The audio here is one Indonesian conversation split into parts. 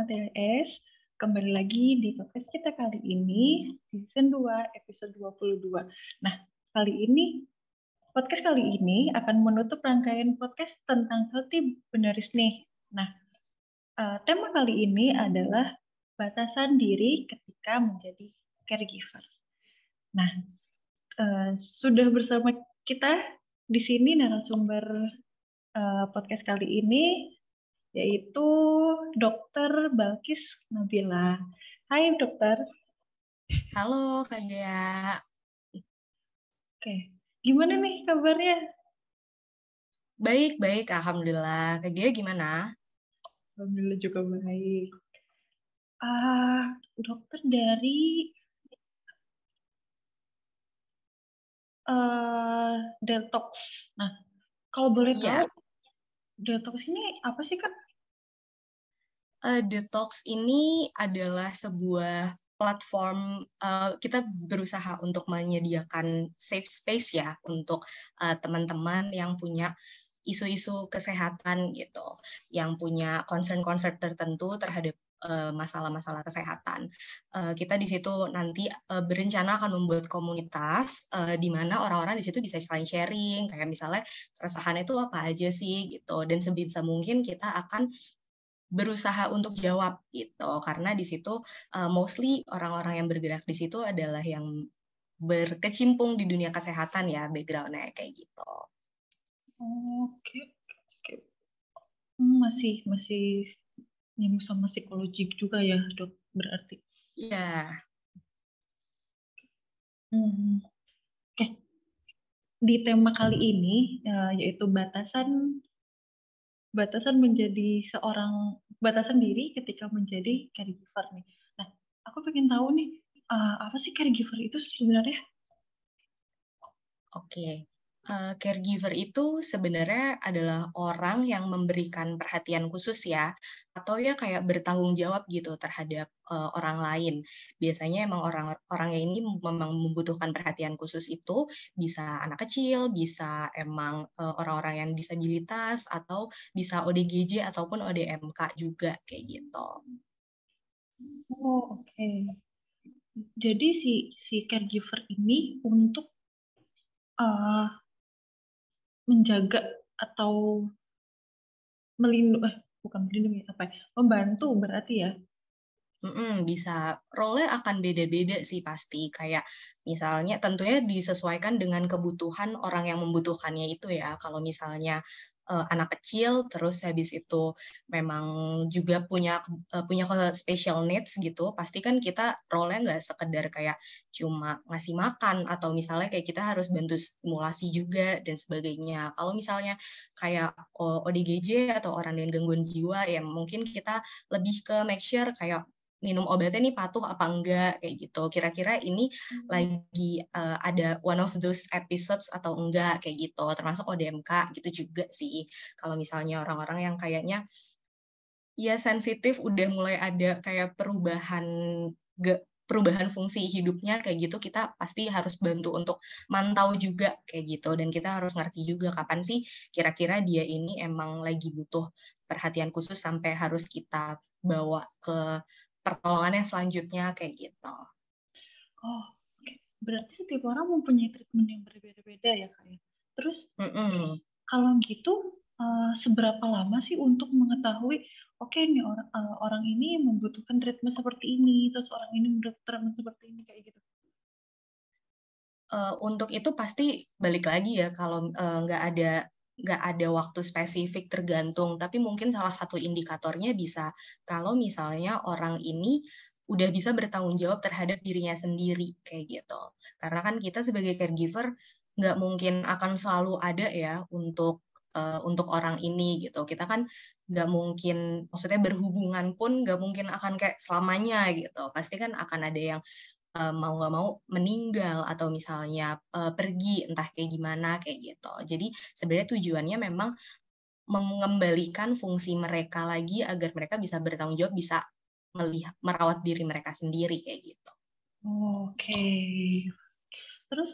Sobat LS. Kembali lagi di podcast kita kali ini, season 2, episode 22. Nah, podcast kali ini akan menutup rangkaian podcast tentang healthy boundaries nih. Nah, tema kali ini adalah batasan diri ketika menjadi caregiver. Nah, sudah bersama kita di sini narasumber podcast kali ini, yaitu Dr. Balkis Nabila. Hai dokter. Halo Kak Gea. Oke, gimana nih kabarnya? Baik, Alhamdulillah. Kak Gea gimana? Alhamdulillah juga baik. Dokter dari Detox. Nah, kalau boleh tahu, Iya, Detox ini apa sih Kak? Detox ini adalah sebuah platform, kita berusaha untuk menyediakan safe space ya untuk teman-teman yang punya isu-isu kesehatan gitu, yang punya concern-concern tertentu terhadap masalah-masalah kesehatan. Kita di situ nanti berencana akan membuat komunitas di mana orang-orang di situ bisa saling sharing, kayak misalnya keresahannya itu apa aja sih gitu, dan sebisa mungkin kita akan berusaha untuk jawab gitu, karena di situ mostly orang-orang yang bergerak di situ adalah yang berkecimpung di dunia kesehatan ya, background-nya kayak gitu. Oke, oke. Masih nyambung sama psikologi juga ya dok, berarti. Iya. Hmm. Oke, di tema kali ini yaitu batasan diri ketika menjadi caregiver nih. Nah, aku pengen tahu nih, apa sih caregiver itu sebenarnya? Oke, caregiver itu sebenarnya adalah orang yang memberikan perhatian khusus ya, atau ya kayak bertanggung jawab gitu terhadap orang lain. Biasanya emang orang ini memang membutuhkan perhatian khusus itu bisa anak kecil, bisa emang orang-orang yang disabilitas, atau bisa ODGJ ataupun ODMK juga kayak gitu. Oh, oke. Jadi si caregiver ini untuk uh, menjaga atau melindungi, bukan melindungi, apa ya? Membantu berarti ya. Bisa. Role-nya akan beda-beda sih pasti. Kayak misalnya tentunya disesuaikan dengan kebutuhan orang yang membutuhkannya itu ya. Kalau misalnya anak kecil, terus habis itu memang juga punya special needs gitu, pasti kan kita role-nya nggak sekedar kayak cuma ngasih makan, atau misalnya kayak kita harus bantu stimulasi juga dan sebagainya. Kalau misalnya kayak ODGJ atau orang dengan gangguan jiwa, ya mungkin kita lebih ke make sure kayak minum obatnya nih patuh apa enggak kayak gitu. Kira-kira ini lagi ada one of those episodes atau enggak kayak gitu. Termasuk ODMK gitu juga sih. Kalau misalnya orang-orang yang kayaknya ya sensitif, udah mulai ada kayak perubahan fungsi hidupnya kayak gitu, kita pasti harus bantu untuk mantau juga kayak gitu, dan kita harus ngerti juga kapan sih kira-kira dia ini emang lagi butuh perhatian khusus sampai harus kita bawa ke pertolongan yang selanjutnya kayak gitu. Oh, oke. Berarti setiap orang mempunyai treatment yang berbeda-beda ya Kak ya. Terus Mm-mm. kalau gitu, seberapa lama sih untuk mengetahui, oke nih orang ini membutuhkan treatment seperti ini, terus orang ini membutuhkan treatment seperti ini kayak gitu. Untuk itu pasti balik lagi ya, kalau nggak ada waktu spesifik, tergantung, tapi mungkin salah satu indikatornya bisa kalau misalnya orang ini udah bisa bertanggung jawab terhadap dirinya sendiri kayak gitu. Karena kan kita sebagai caregiver nggak mungkin akan selalu ada ya untuk orang ini gitu. Kita kan nggak mungkin, maksudnya berhubungan pun nggak mungkin akan kayak selamanya gitu. Pasti kan akan ada yang mau nggak mau meninggal, atau misalnya pergi entah kayak gimana kayak gitu. Jadi sebenarnya tujuannya memang mengembalikan fungsi mereka lagi agar mereka bisa bertanggung jawab, bisa merawat diri mereka sendiri kayak gitu. Oke. Terus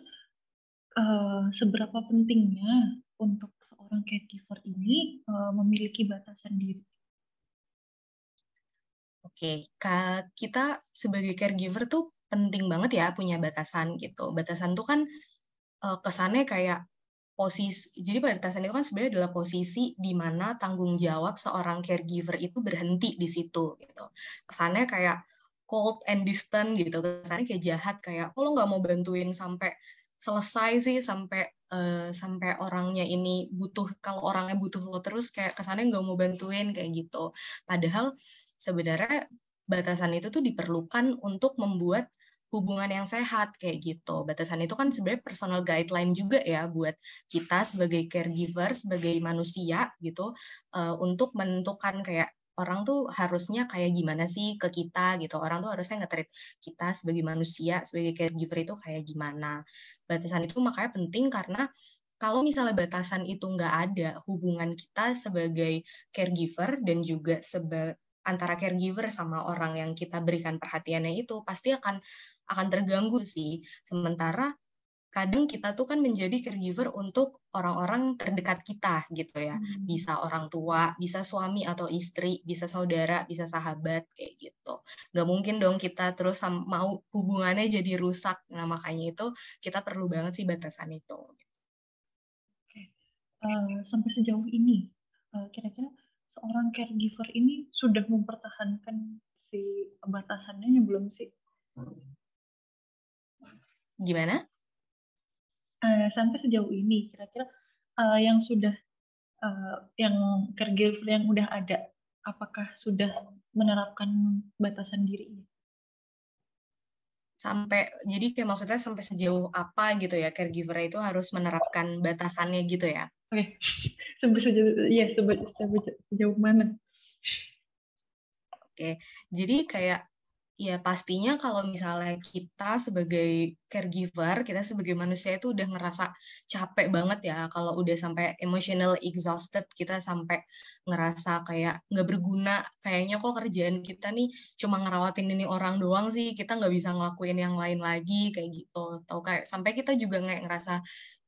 seberapa pentingnya untuk seorang caregiver ini memiliki batasan diri? Oke, kita sebagai caregiver tuh penting banget ya punya batasan gitu. Batasan tuh kan kesannya kayak jadi batasan itu kan sebenarnya adalah posisi di mana tanggung jawab seorang caregiver itu berhenti di situ gitu. Kesannya kayak cold and distant gitu, kesannya kayak jahat, kayak lo nggak mau bantuin sampai selesai sih, sampai orangnya ini butuh, kalau orangnya butuh lo terus kayak kesannya nggak mau bantuin kayak gitu. Padahal sebenarnya batasan itu tuh diperlukan untuk membuat hubungan yang sehat kayak gitu. Batasan itu kan sebenarnya personal guideline juga ya buat kita sebagai caregiver, sebagai manusia gitu, untuk menentukan kayak orang tuh harusnya kayak gimana sih ke kita gitu. Orang tuh harusnya nge-treat kita sebagai manusia, sebagai caregiver itu kayak gimana. Batasan itu makanya penting karena kalau misalnya batasan itu nggak ada, hubungan kita sebagai caregiver dan juga antara caregiver sama orang yang kita berikan perhatiannya itu pasti akan terganggu sih. Sementara kadang kita tuh kan menjadi caregiver untuk orang-orang terdekat kita gitu ya. Bisa orang tua, bisa suami atau istri, bisa saudara, bisa sahabat kayak gitu. Nggak mungkin dong kita terus mau hubungannya jadi rusak. Nah makanya itu kita perlu banget sih batasan itu. Oke. Sampai sejauh ini, kira-kira seorang caregiver ini sudah mempertahankan si batasannya belum sih? Gimana? Sampai sejauh ini, kira-kira yang sudah yang caregiver yang udah ada, apakah sudah menerapkan batasan dirinya? Jadi kayak maksudnya sampai sejauh apa gitu ya caregiver itu harus menerapkan batasannya gitu ya? Oke, sampai sejauh mana? Oke, jadi kayak ya pastinya kalau misalnya kita sebagai caregiver, kita sebagai manusia itu udah ngerasa capek banget ya, kalau udah sampai emotional exhausted, kita sampai ngerasa kayak nggak berguna, kayaknya kok kerjaan kita nih cuma ngerawatin ini orang doang sih, kita nggak bisa ngelakuin yang lain lagi, kayak gitu. Atau kayak sampai kita juga nggak ngerasa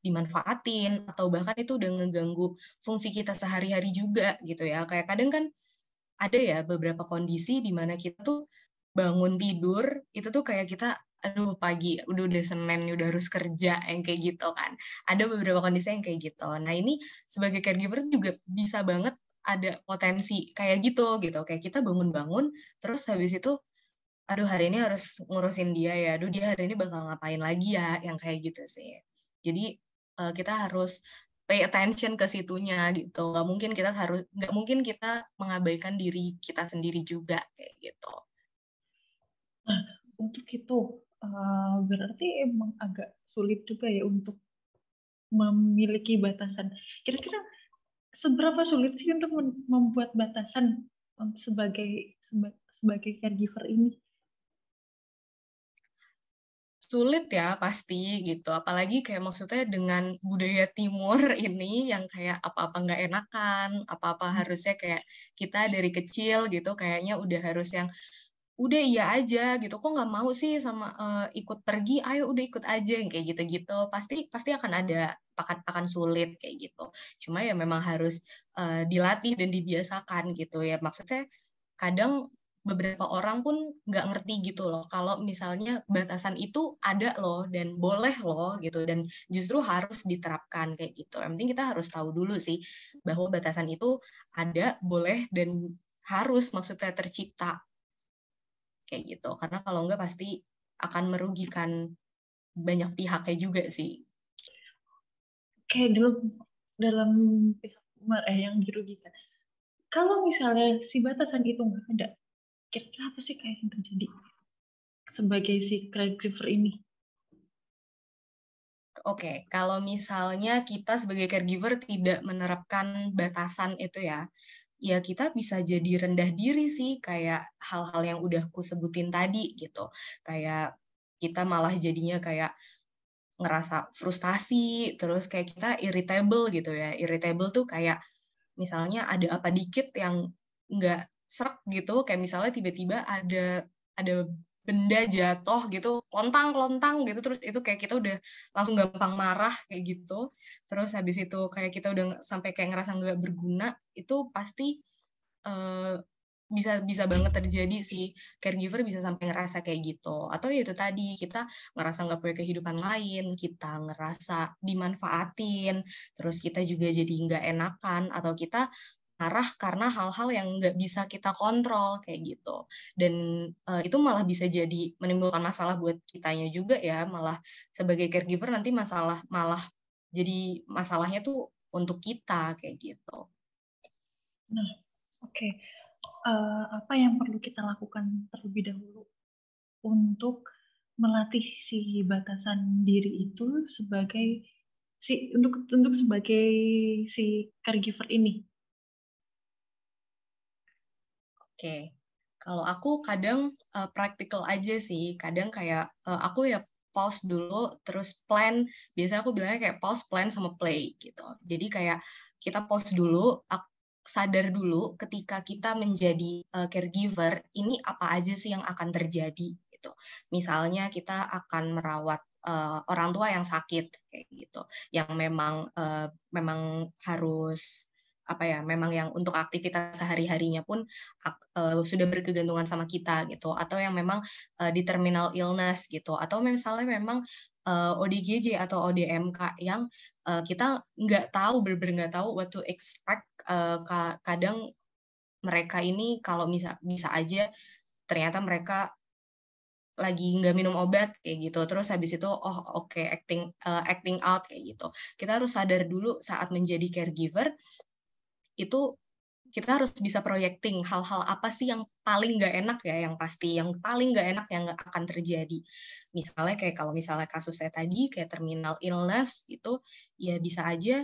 dimanfaatin, atau bahkan itu udah ngeganggu fungsi kita sehari-hari juga gitu ya. Kayak kadang kan ada ya beberapa kondisi di mana kita tuh bangun tidur itu tuh kayak kita aduh pagi udah Senin udah harus kerja yang kayak gitu kan. Ada beberapa kondisi yang kayak gitu. Nah, ini sebagai caregiver juga bisa banget ada potensi kayak gitu gitu. Kayak kita bangun-bangun terus habis itu aduh hari ini harus ngurusin dia ya. Aduh dia hari ini bakal ngapain lagi ya yang kayak gitu sih. Jadi kita harus pay attention ke situnya gitu. Nggak mungkin kita mengabaikan diri kita sendiri juga kayak gitu. Nah, untuk itu berarti emang agak sulit juga ya untuk memiliki batasan. Kira-kira seberapa sulit sih untuk membuat batasan sebagai caregiver ini? Sulit ya pasti gitu, apalagi kayak maksudnya dengan budaya timur ini yang kayak apa-apa nggak enakan, apa-apa harusnya kayak kita dari kecil gitu kayaknya udah harus yang udah iya aja gitu, kok nggak mau sih sama ikut pergi, ayo udah ikut aja yang kayak gitu-gitu, pasti akan sulit kayak gitu. Cuma ya memang harus dilatih dan dibiasakan gitu ya, maksudnya kadang beberapa orang pun nggak ngerti gitu loh kalau misalnya batasan itu ada loh dan boleh loh gitu dan justru harus diterapkan kayak gitu. Yang penting kita harus tahu dulu sih bahwa batasan itu ada, boleh dan harus maksudnya tercipta kayak gitu. Karena kalau nggak pasti akan merugikan banyak pihaknya juga sih. Kayak dalam pihak yang dirugikan. Kalau misalnya si batasan itu nggak ada, kira-kira apa sih kayak yang terjadi sebagai si caregiver ini? Oke, kalau misalnya kita sebagai caregiver tidak menerapkan batasan itu ya kita bisa jadi rendah diri sih, kayak hal-hal yang udah aku sebutin tadi gitu. Kayak kita malah jadinya kayak ngerasa frustasi, terus kayak kita irritable gitu ya. Irritable tuh kayak misalnya ada apa dikit yang nggak serak gitu, kayak misalnya tiba-tiba ada benda jatuh gitu, lontang gitu, terus itu kayak kita udah langsung gampang marah kayak gitu. Terus habis itu kayak kita udah sampai kayak ngerasa nggak berguna, itu pasti bisa banget terjadi sih, caregiver bisa sampai ngerasa kayak gitu. Atau ya itu tadi, kita ngerasa nggak punya kehidupan lain, kita ngerasa dimanfaatin, terus kita juga jadi nggak enakan, atau kita marah karena hal-hal yang nggak bisa kita kontrol, kayak gitu. Dan itu malah bisa jadi menimbulkan masalah buat kitanya juga ya, malah sebagai caregiver nanti malah jadi masalahnya tuh untuk kita, kayak gitu. Nah, oke. Apa yang perlu kita lakukan terlebih dahulu untuk melatih si batasan diri itu sebagai untuk sebagai si caregiver ini? Oke, kalau aku kadang praktikal aja sih, kadang kayak aku ya pause dulu, terus plan, biasanya aku bilangnya kayak pause, plan, sama play gitu. Jadi kayak kita pause dulu, sadar dulu ketika kita menjadi caregiver, ini apa aja sih yang akan terjadi gitu. Misalnya kita akan merawat orang tua yang sakit kayak gitu, yang memang harus apa ya, memang yang untuk aktivitas sehari-harinya pun sudah berkegantungan sama kita gitu, atau yang memang di terminal illness gitu, atau misalnya memang ODGJ atau ODMK yang kita nggak tahu, benar-benar nggak tahu what to expect. Kadang mereka ini kalau bisa aja ternyata mereka lagi nggak minum obat kayak gitu, terus habis itu oke, acting out kayak gitu. Kita harus sadar dulu saat menjadi caregiver itu kita harus bisa projecting hal-hal apa sih yang paling nggak enak ya, yang pasti yang paling nggak enak yang nggak akan terjadi. Misalnya kayak kalau misalnya kasus saya tadi kayak terminal illness itu, ya bisa aja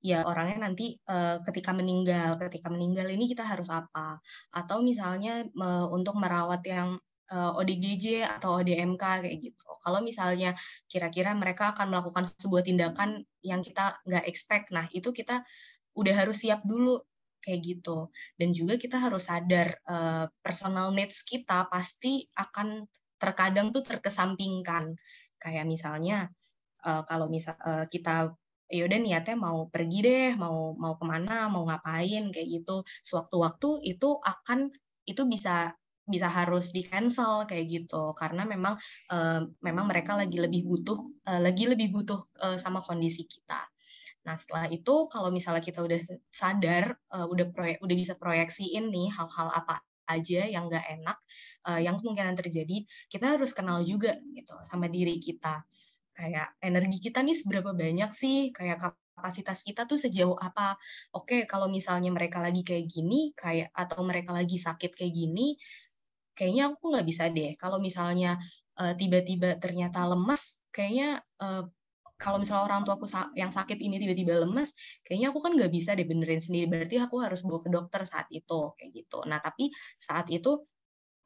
ya orangnya nanti ketika meninggal ini kita harus apa, atau misalnya untuk merawat yang ODGJ atau ODMK kayak gitu. Kalau misalnya kira-kira mereka akan melakukan sebuah tindakan yang kita nggak expect, nah itu kita udah harus siap dulu kayak gitu. Dan juga kita harus sadar personal needs kita pasti akan terkadang tuh terkesampingkan. Kayak misalnya kalau kita yaudah niatnya mau pergi deh, mau kemana, mau ngapain kayak gitu. Sewaktu-waktu itu bisa harus di cancel kayak gitu, karena memang mereka lagi lebih butuh sama kondisi kita. Nah, setelah itu kalau misalnya kita udah sadar, udah bisa proyeksiin nih hal-hal apa aja yang nggak enak, yang kemungkinan terjadi, kita harus kenal juga gitu sama diri kita. Kayak energi kita nih seberapa banyak sih, kayak kapasitas kita tuh sejauh apa. Oke, kalau misalnya mereka lagi kayak gini, kayak atau mereka lagi sakit kayak gini, kayaknya aku nggak bisa deh. Kalau misalnya tiba-tiba ternyata lemas, kayaknya kalau misalnya orang tua aku yang sakit ini tiba-tiba lemes, kayaknya aku kan nggak bisa deh benerin sendiri. Berarti aku harus bawa ke dokter saat itu, kayak gitu. Nah, tapi saat itu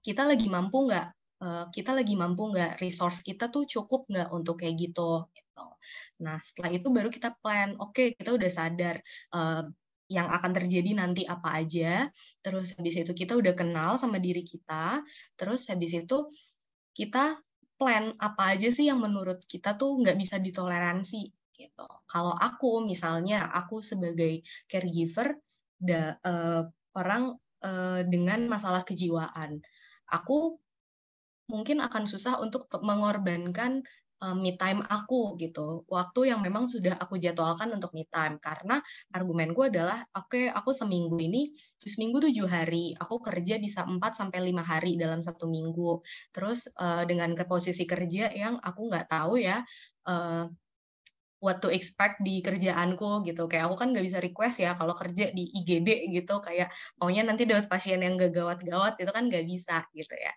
kita lagi mampu nggak? Kita lagi mampu nggak? Resource kita tuh cukup nggak untuk kayak gitu? Gitu. Nah, setelah itu baru kita plan. Oke, kita udah sadar yang akan terjadi nanti apa aja. Terus habis itu kita udah kenal sama diri kita. Terus habis itu kita plan apa aja sih yang menurut kita tuh nggak bisa ditoleransi gitu. Kalau aku misalnya, aku sebagai caregiver orang dengan masalah kejiwaan, aku mungkin akan susah untuk mengorbankan me time aku gitu, waktu yang memang sudah aku jadwalkan untuk me time, karena argumenku adalah oke, aku seminggu 7 hari, aku kerja bisa 4-5 hari dalam 1 minggu, terus dengan posisi kerja yang aku nggak tahu ya what to expect di kerjaanku gitu. Kayak aku kan nggak bisa request ya kalau kerja di IGD gitu, kayak maunya nanti dapat pasien yang gak gawat-gawat, itu kan nggak bisa gitu ya.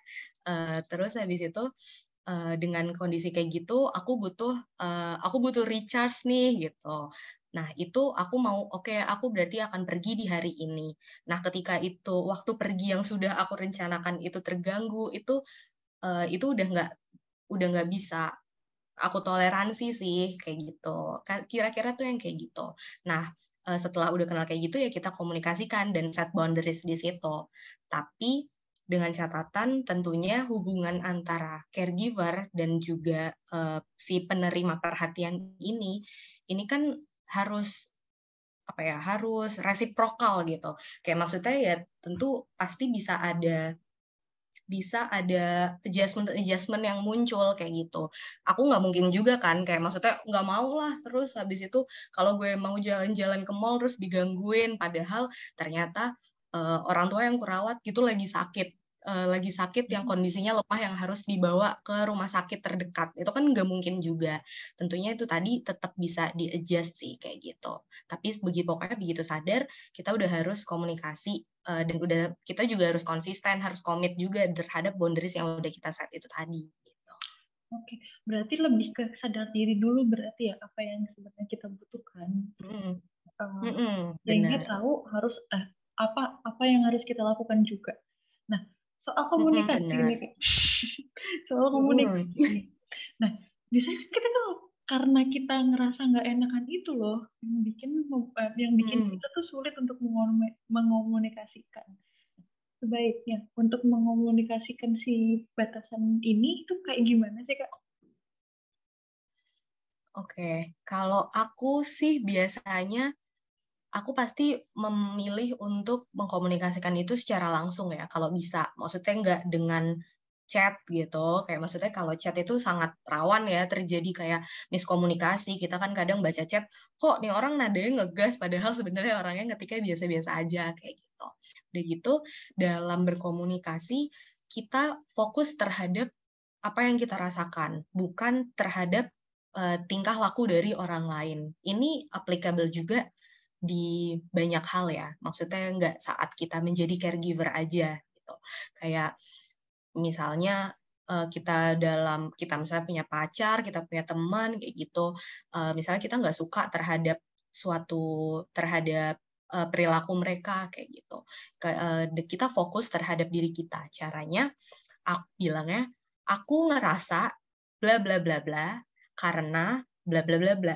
Terus habis itu dengan kondisi kayak gitu aku butuh recharge nih gitu. Nah, itu aku mau aku berarti akan pergi di hari ini. Nah, ketika itu waktu pergi yang sudah aku rencanakan itu terganggu, itu udah nggak bisa aku toleransi sih kayak gitu. Kira-kira tuh yang kayak gitu. Nah, setelah udah kenal kayak gitu ya kita komunikasikan dan set boundaries di situ. Tapi dengan catatan tentunya hubungan antara caregiver dan juga si penerima perhatian ini kan harus harus resiprokal gitu. Kayak maksudnya ya tentu pasti bisa ada adjustment yang muncul kayak gitu. Aku nggak mungkin juga kan kayak maksudnya nggak mau lah terus habis itu kalau gue mau jalan-jalan ke mall terus digangguin padahal ternyata orang tua yang kurawat gitu lagi sakit yang kondisinya lemah yang harus dibawa ke rumah sakit terdekat. Itu kan nggak mungkin juga. Tentunya itu tadi tetap bisa di-adjust sih kayak gitu. Tapi pokoknya begitu sadar, kita udah harus komunikasi dan kita juga harus konsisten, harus komit juga terhadap boundaries yang udah kita set itu tadi. Gitu. Oke, berarti lebih ke sadar diri dulu berarti ya apa yang sebenarnya kita butuhkan. Sehingga Benar. tahu harus apa yang harus kita lakukan juga. Nah, soal komunikasi ini Kak. Soal komunikasi ini. Nah, biasanya kita kan karena kita ngerasa nggak enakan itu loh yang bikin kita tuh sulit untuk mengomunikasikan. Sebaiknya untuk mengomunikasikan si batasan ini itu kayak gimana sih Kak? Oke, kalau aku sih biasanya aku pasti memilih untuk mengkomunikasikan itu secara langsung ya, kalau bisa. Maksudnya nggak dengan chat gitu, kayak maksudnya kalau chat itu sangat rawan ya terjadi kayak miskomunikasi. Kita kan kadang baca chat, kok nih orang nadanya ngegas, padahal sebenarnya orangnya ngetiknya biasa-biasa aja, kayak gitu. Udah gitu, dalam berkomunikasi, kita fokus terhadap apa yang kita rasakan, bukan terhadap tingkah laku dari orang lain. Ini applicable juga di banyak hal ya. Maksudnya nggak saat kita menjadi caregiver aja gitu. Kayak misalnya kita misalnya punya pacar, kita punya teman kayak gitu. Misalnya kita nggak suka terhadap perilaku mereka kayak gitu. Kita fokus terhadap diri kita. Caranya aku bilangnya aku ngerasa bla bla bla bla karena bla bla bla bla,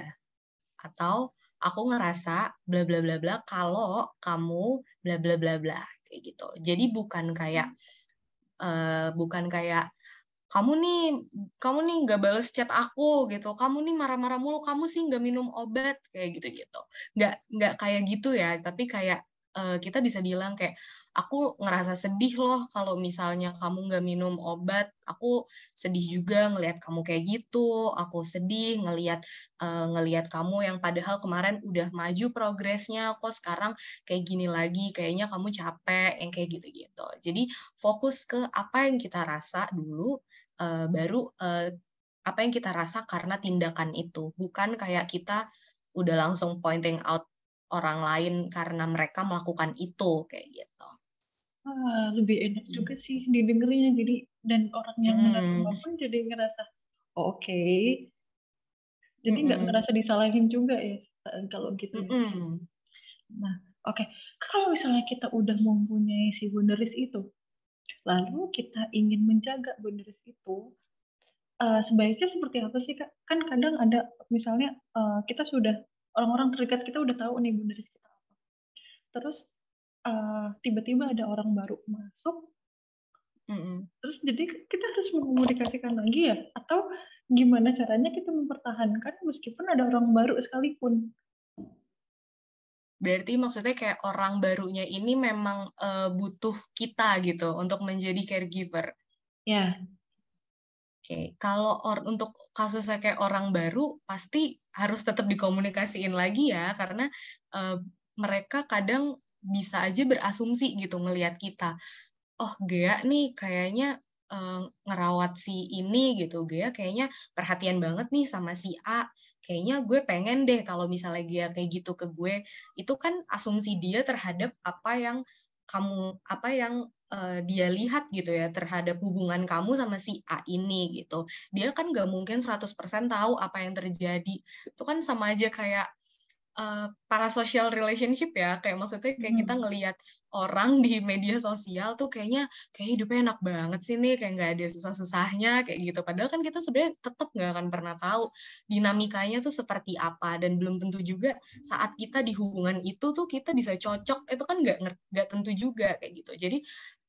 atau aku ngerasa bla bla bla bla kalau kamu bla bla bla bla kayak gitu. Jadi bukan kayak kamu nih nggak balas chat aku gitu, kamu nih marah-marah mulu, kamu sih nggak minum obat kayak gitu-gitu. Nggak kayak gitu ya, tapi kayak kita bisa bilang kayak aku ngerasa sedih loh kalau misalnya kamu nggak minum obat, aku sedih juga ngelihat kamu kayak gitu, aku sedih ngelihat kamu yang padahal kemarin udah maju progresnya, kok sekarang kayak gini lagi, kayaknya kamu capek, yang kayak gitu-gitu. Jadi fokus ke apa yang kita rasa dulu, baru apa yang kita rasa karena tindakan itu, bukan kayak kita udah langsung pointing out orang lain karena mereka melakukan itu kayak gitu. Lebih enak juga sih didengarnya jadi dan orang yang menerima pun jadi ngerasa oke. Jadi nggak ngerasa disalahin juga ya kalau gitu ya. Nah, oke. Kalau misalnya kita udah mempunyai si boundaries itu, lalu kita ingin menjaga boundaries itu, sebaiknya seperti apa sih Kak? Kan kadang ada misalnya kita sudah orang-orang terdekat kita udah tahu nih boundaries kita apa. Terus tiba-tiba ada orang baru masuk, terus jadi kita harus mengomunikasikan lagi ya? Atau gimana caranya kita mempertahankan meskipun ada orang baru sekalipun? Berarti maksudnya kayak orang barunya ini memang butuh kita gitu untuk menjadi caregiver. Ya. Oke, kalau untuk kasusnya kayak orang baru, pasti harus tetap dikomunikasiin lagi ya, karena mereka kadang bisa aja berasumsi gitu ngelihat kita. Oh, Gea nih kayaknya ngerawat si ini gitu. Gea kayaknya perhatian banget nih sama si A. Kayaknya gue pengen deh kalau misalnya Gea kayak gitu ke gue. Itu kan asumsi dia terhadap apa yang dia lihat gitu ya terhadap hubungan kamu sama si A ini gitu. Dia kan nggak mungkin 100% tahu apa yang terjadi. Itu kan sama aja kayak parasocial relationship ya, kayak maksudnya kayak kita ngelihat orang di media sosial tuh kayak hidupnya enak banget sih nih, kayak nggak ada susah-susahnya kayak gitu. Padahal kan kita sebenarnya tetap nggak akan pernah tahu dinamikanya tuh seperti apa, dan belum tentu juga saat kita di hubungan itu tuh kita bisa cocok, itu kan nggak tentu juga kayak gitu. Jadi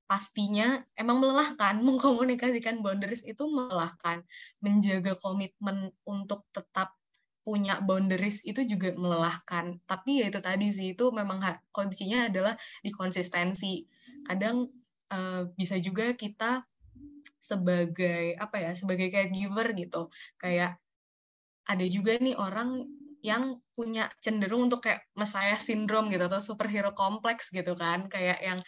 pastinya emang melelahkan, mengkomunikasikan boundaries itu melelahkan, menjaga komitmen untuk tetap punya boundaries itu juga melelahkan. Tapi ya itu tadi sih, itu memang kuncinya adalah di konsistensi. Kadang bisa juga kita sebagai sebagai caregiver gitu, kayak ada juga nih orang yang punya cenderung untuk kayak Messiah syndrome gitu atau superhero kompleks gitu kan, kayak yang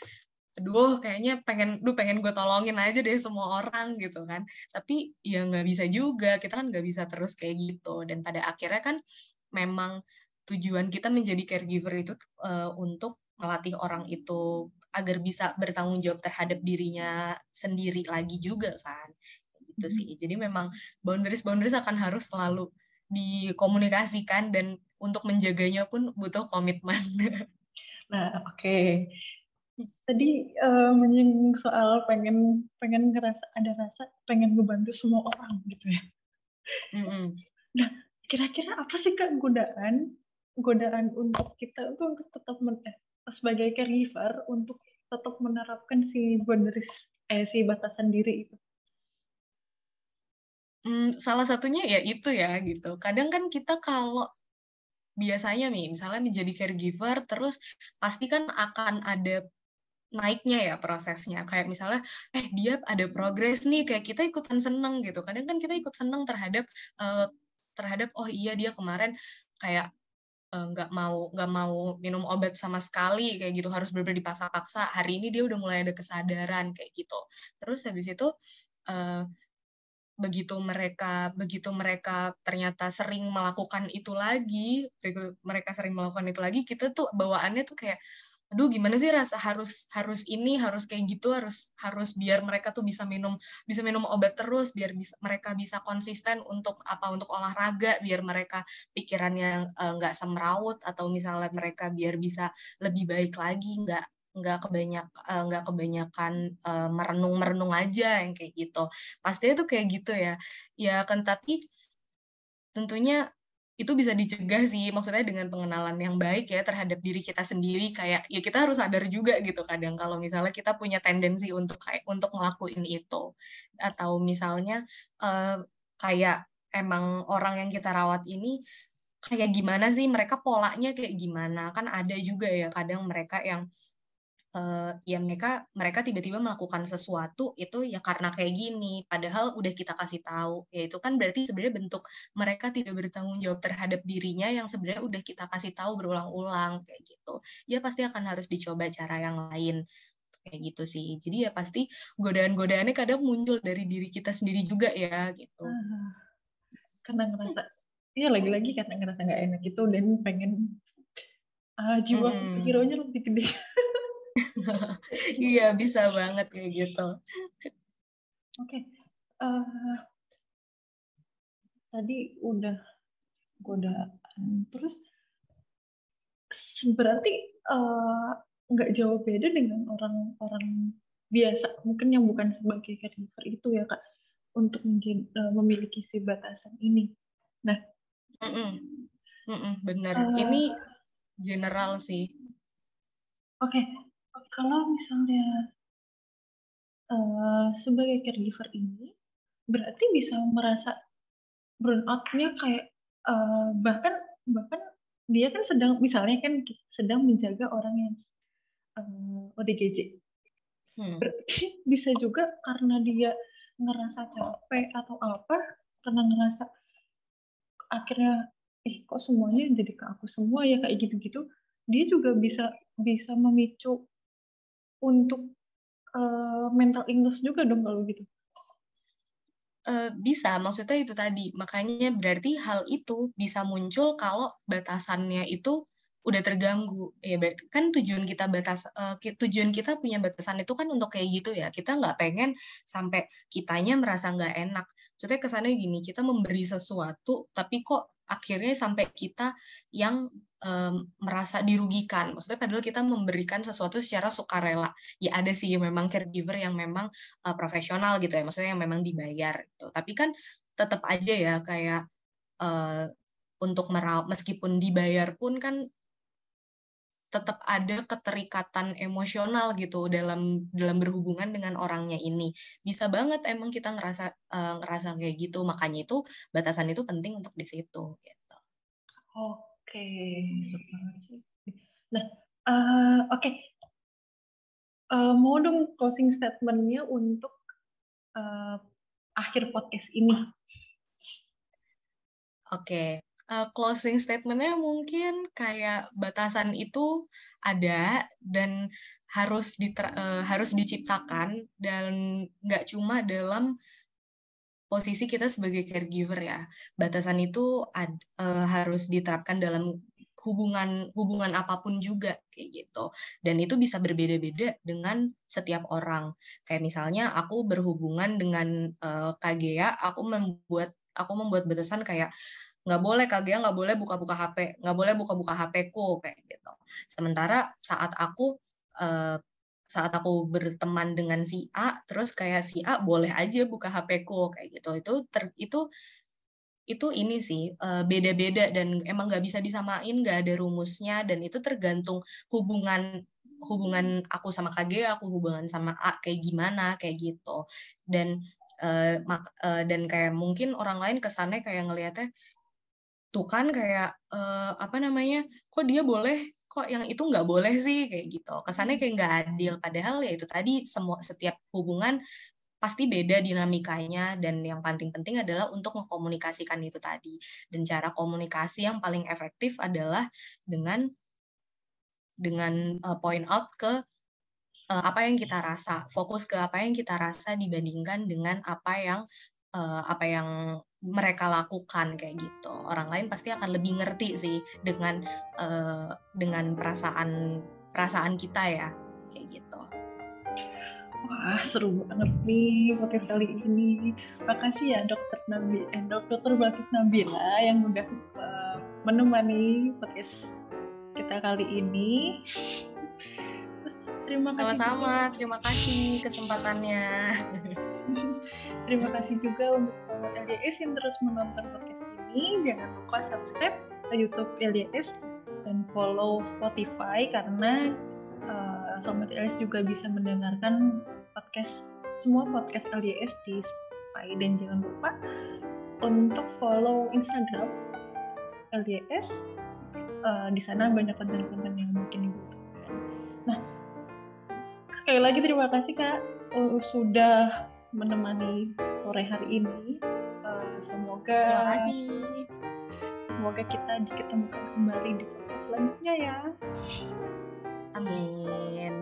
aduh kayaknya pengen gue tolongin aja deh semua orang gitu kan, tapi ya nggak bisa juga, kita kan nggak bisa terus kayak gitu. Dan pada akhirnya kan memang tujuan kita menjadi caregiver itu untuk melatih orang itu agar bisa bertanggung jawab terhadap dirinya sendiri lagi juga kan, gitu sih. Jadi memang boundaries akan harus selalu dikomunikasikan, dan untuk menjaganya pun butuh komitmen. Nah, oke. Tadi menyinggung soal pengen ngerasa ada rasa pengen ngebantu semua orang gitu ya. Nah, kira-kira apa sih Kak godaan untuk kita itu untuk tetap sebagai caregiver untuk tetap menerapkan si boundaries si batasan diri itu? Salah satunya ya itu ya gitu. Kadang kan kita kalau biasanya nih, misalnya menjadi caregiver, terus pasti kan akan ada naiknya ya prosesnya. Kayak misalnya, dia ada progres nih, kayak kita ikutan seneng gitu. Kadang kan kita ikut seneng terhadap oh iya dia kemarin kayak nggak mau minum obat sama sekali kayak gitu, harus benar-benar dipaksa-paksa. Hari ini dia udah mulai ada kesadaran kayak gitu. Terus habis itu begitu mereka ternyata sering melakukan itu lagi, kita tuh bawaannya tuh kayak, aduh gimana sih rasa harus kayak gitu, harus biar mereka tuh bisa minum obat terus, biar mereka bisa konsisten untuk olahraga, biar mereka pikirannya nggak semrawut, atau misalnya mereka biar bisa lebih baik lagi, nggak kebanyakan merenung aja yang kayak gitu. Pastinya tuh kayak gitu ya kan. Tapi tentunya itu bisa dicegah sih, maksudnya dengan pengenalan yang baik ya terhadap diri kita sendiri. Kayak ya kita harus sadar juga gitu kadang kalau misalnya kita punya tendensi untuk ngelakuin itu, atau misalnya kayak emang orang yang kita rawat ini kayak gimana sih, mereka polanya kayak gimana. Kan ada juga ya kadang mereka yang ya mereka tiba-tiba melakukan sesuatu itu ya karena kayak gini, padahal udah kita kasih tahu. Ya itu kan berarti sebenarnya bentuk mereka tidak bertanggung jawab terhadap dirinya yang sebenarnya udah kita kasih tahu berulang-ulang kayak gitu. Ya pasti akan harus dicoba cara yang lain kayak gitu sih. Jadi ya pasti godaan-godaannya kadang muncul dari diri kita sendiri juga ya gitu. Karena ngerasa ya lagi-lagi karena ngerasa nggak enak itu dan pengen jiwa superhero-nya lebih gede. Iya, bisa banget kayak gitu. Oke. Tadi udah godaan. Terus berarti nggak jauh beda dengan orang-orang biasa, mungkin yang bukan sebagai caregiver itu ya Kak, untuk memiliki si batasan ini. Nah, bener. Ini general sih. Oke. Kalau misalnya sebagai caregiver ini berarti bisa merasa burnout-nya kayak bahkan dia kan misalnya kan sedang menjaga orang yang ODGJ. Berarti bisa juga karena dia ngerasa capek atau apa, karena ngerasa akhirnya kok semuanya jadi ke aku semua ya kayak gitu-gitu, dia juga bisa memicu untuk mental illness juga dong kalau gitu. Bisa, maksudnya itu tadi. Makanya berarti hal itu bisa muncul kalau batasannya itu udah terganggu. Ya berarti kan tujuan kita punya batasan itu kan untuk kayak gitu ya. Kita nggak pengen sampai kitanya merasa nggak enak. Maksudnya kesannya gini, kita memberi sesuatu, tapi kok akhirnya sampai kita yang merasa dirugikan. Maksudnya padahal kita memberikan sesuatu secara sukarela. Ya ada sih memang caregiver yang memang profesional gitu ya, maksudnya yang memang dibayar gitu. Tapi kan tetap aja ya kayak untuk merawat, meskipun dibayar pun kan tetap ada keterikatan emosional gitu dalam berhubungan dengan orangnya ini. Bisa banget emang kita ngerasa kayak gitu. Makanya itu batasan itu penting untuk di situ gitu. Oke, seru banget sih. Nah, oke. Mau dong closing statement-nya untuk uh, akhir podcast ini. Oke, closing statement-nya mungkin kayak batasan itu ada dan harus diciptakan dan nggak cuma dalam posisi kita sebagai caregiver ya. Batasan itu harus diterapkan dalam hubungan apapun juga kayak gitu. Dan itu bisa berbeda-beda dengan setiap orang. Kayak misalnya aku berhubungan dengan Kak Gea, aku membuat batasan kayak nggak boleh Kak Gea nggak boleh buka-buka HP, nggak boleh buka-buka HP-ku kayak gitu. Sementara saat aku berteman dengan si A, terus kayak si A boleh aja buka HP-ku kayak gitu. Itu ini sih beda-beda dan emang nggak bisa disamain, nggak ada rumusnya dan itu tergantung hubungan aku sama KG, aku hubungan sama A kayak gimana kayak gitu. Dan kayak mungkin orang lain kesannya kayak ngelihatnya tuh kan kayak apa namanya, kok dia boleh kok yang itu nggak boleh sih kayak gitu, kesannya kayak nggak adil, padahal ya itu tadi setiap hubungan pasti beda dinamikanya dan yang paling penting adalah untuk mengkomunikasikan itu tadi, dan cara komunikasi yang paling efektif adalah dengan point out ke apa yang kita rasa, fokus ke apa yang kita rasa dibandingkan dengan apa yang mereka lakukan kayak gitu. Orang lain pasti akan lebih ngerti sih dengan perasaan kita ya kayak gitu. Wah, seru banget nih podcast kali ini. Makasih ya Dokter Balkis Nabila yang udah menemani podcast kita kali ini. Terima kasih Sama-sama, terima kasih kesempatannya. Terima kasih juga untuk sahabat LDS yang terus menonton podcast ini. Jangan lupa subscribe ke YouTube LDS dan follow Spotify karena Sobat LDS juga bisa mendengarkan semua podcast LDS di Spotify. Dan jangan lupa untuk follow Instagram LDS. Di sana banyak konten-konten yang mungkin dibutuhkan. Nah, sekali lagi terima kasih Kak sudah menemani sore hari ini. Terima kasih. Semoga kita diketemukan kembali di podcast selanjutnya ya. Amin.